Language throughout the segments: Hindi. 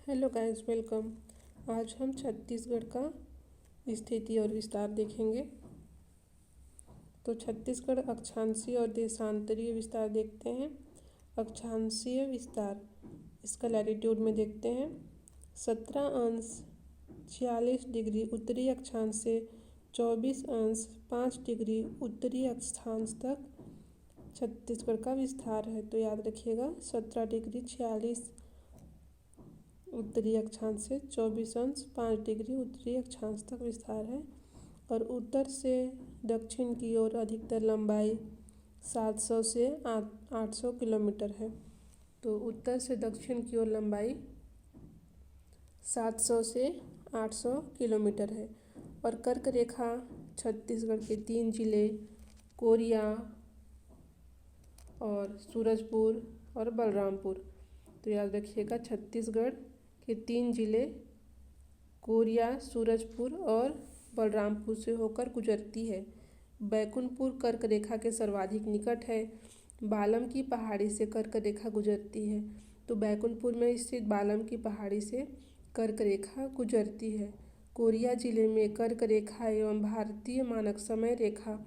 Hello guys, welcome. आज हम छत्तीसगढ़ का स्थिति और विस्तार देखेंगे। तो छत्तीसगढ़ अक्षांशीय और देशांतरीय विस्तार देखते हैं। अक्षांशीय विस्तार, इसका लैटिट्यूड में देखते हैं 17° 46' उत्तरी अक्षांश से 24° 5' उत्तरी अक्षांश तक छत्तीसगढ़ का विस्तार है। तो याद रखिएगा 17° 46' उत्तरी अक्षांश से 24° 5' उत्तरी अक्षांश तक विस्तार है। और उत्तर से दक्षिण की ओर अधिकतर लंबाई 700 से 800 किलोमीटर है। तो उत्तर से दक्षिण की ओर लंबाई 700 से 800 किलोमीटर है। और कर्क रेखा छत्तीसगढ़ के 3 जिले कोरिया और सूरजपुर और बलरामपुर। तो याद रखिएगा छत्तीसगढ़ के 3 जिले कोरिया, सूरजपुर और बलरामपुर से होकर गुजरती है। बैकुंठपुर कर्क रेखा के सर्वाधिक निकट है। बालम की पहाड़ी से कर्क रेखा गुजरती है। तो बैकुंठपुर में स्थित बालम की पहाड़ी से कर्क रेखा गुजरती है। कोरिया जिले में कर्क रेखा एवं भारतीय मानक समय रेखा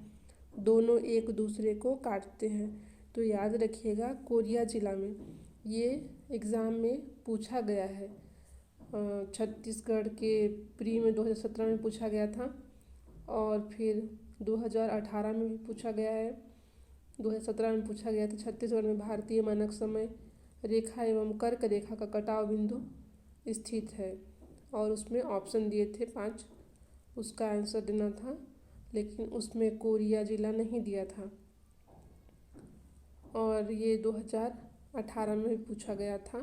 दोनों एक दूसरे को काटते हैं। तो याद रखिएगा कोरिया जिला में, ये एग्ज़ाम में पूछा गया है। छत्तीसगढ़ के प्री में 2017 में पूछा गया था और फिर 2018 में भी पूछा गया है। 2017 में पूछा गया था छत्तीसगढ़ में भारतीय मानक समय रेखा एवं कर्क रेखा का कटाव बिंदु स्थित है, और उसमें ऑप्शन दिए थे 5, उसका आंसर देना था, लेकिन उसमें कोरिया जिला नहीं दिया था। और ये 2018 में भी पूछा गया था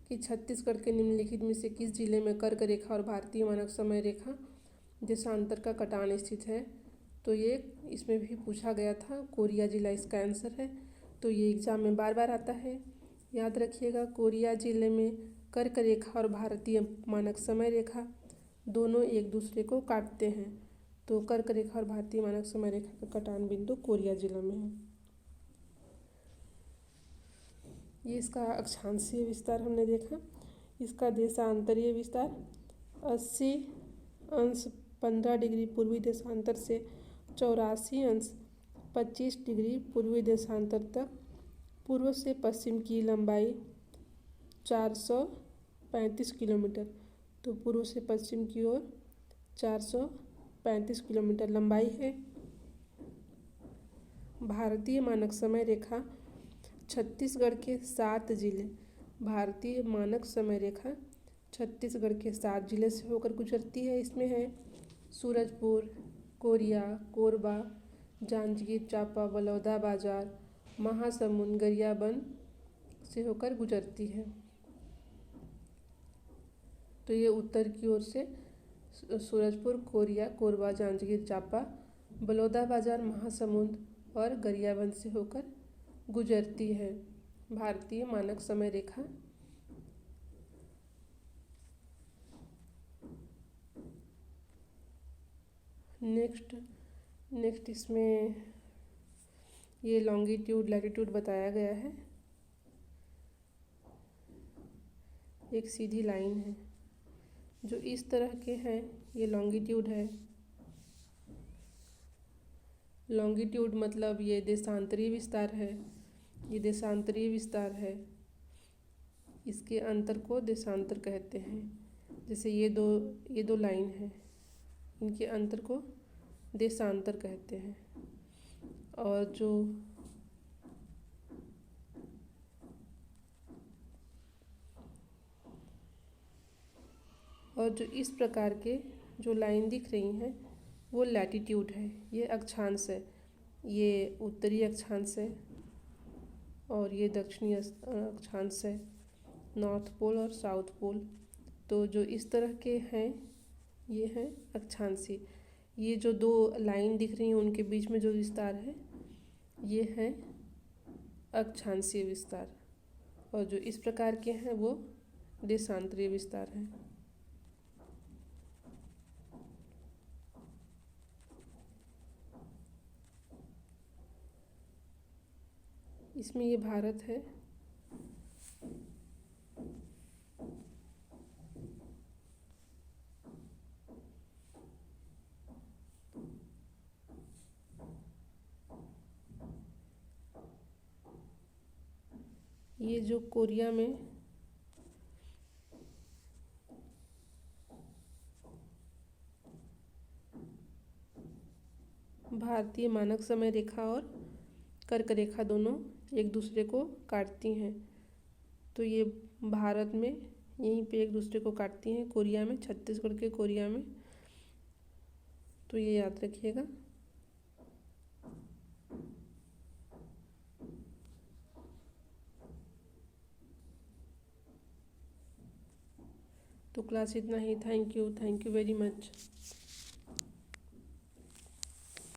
कि छत्तीसगढ़ के निम्नलिखित में से किस जिले में कर्क रेखा और भारतीय मानक समय रेखा देशांतर का कटान स्थित है। तो ये इसमें भी पूछा गया था, कोरिया जिला इसका आंसर है। तो ये एग्ज़ाम में बार बार आता है, याद रखिएगा। कोरिया जिले में कर्क रेखा और भारतीय मानक समय रेखा दोनों एक दूसरे को काटते हैं। तो कर्क रेखा और भारतीय मानक समय रेखा का कटान बिंदु कोरिया जिला में है। ये इसका अक्षांशीय विस्तार हमने देखा। इसका देशांतरीय विस्तार 80° 15' पूर्वी देशांतर से 84° 25' पूर्वी देशांतर तक पूर्व से पश्चिम की लंबाई 435 किलोमीटर। तो पूर्व से पश्चिम की ओर 435 किलोमीटर लंबाई है। भारतीय मानक समय रेखा छत्तीसगढ़ के 7 जिले, भारतीय मानक समय रेखा छत्तीसगढ़ के 7 जिले से होकर गुजरती है। इसमें है सूरजपुर, कोरिया, कोरबा, जांजगीर चांपा, बलौदाबाजार, महासमुंद, गरियाबंद से होकर गुजरती है। तो ये उत्तर की ओर से सूरजपुर, कोरिया, कोरबा, जांजगीर चांपा, बलौदाबाजार, महासमुंद और गरियाबंद से होकर गुजरती है भारतीय मानक समय रेखा। नेक्स्ट इसमें ये लॉन्गिट्यूड लैटिट्यूड बताया गया है। एक सीधी लाइन है जो इस तरह के हैं, ये लॉन्गिट्यूड है। लॉन्गिट्यूड मतलब ये देशांतरीय विस्तार है, ये देशांतरीय विस्तार है। इसके अंतर को देशांतर कहते हैं। जैसे ये दो लाइन है, इनके अंतर को देशांतर कहते हैं। और जो इस प्रकार के जो लाइन दिख रही हैं वो लैटिट्यूड है, ये अक्षांश है। ये उत्तरी अक्षांश है और ये दक्षिणी अक्षांश है, नॉर्थ पोल और साउथ पोल। तो जो इस तरह के हैं ये हैं अक्षांशीय। ये जो 2 लाइन दिख रही हैं उनके बीच में जो विस्तार है ये है अक्षांशीय विस्तार, और जो इस प्रकार के हैं वो देशांतरीय विस्तार है। इसमें ये भारत है। ये जो कोरिया में भारतीय मानक समय रेखा और कर्क रेखा दोनों एक दूसरे को काटती हैं। तो ये भारत में यहीं पे एक दूसरे को काटती हैं, कोरिया में, छत्तीसगढ़ के कोरिया में। तो ये याद रखिएगा। तो क्लास इतना ही। Thank you very much.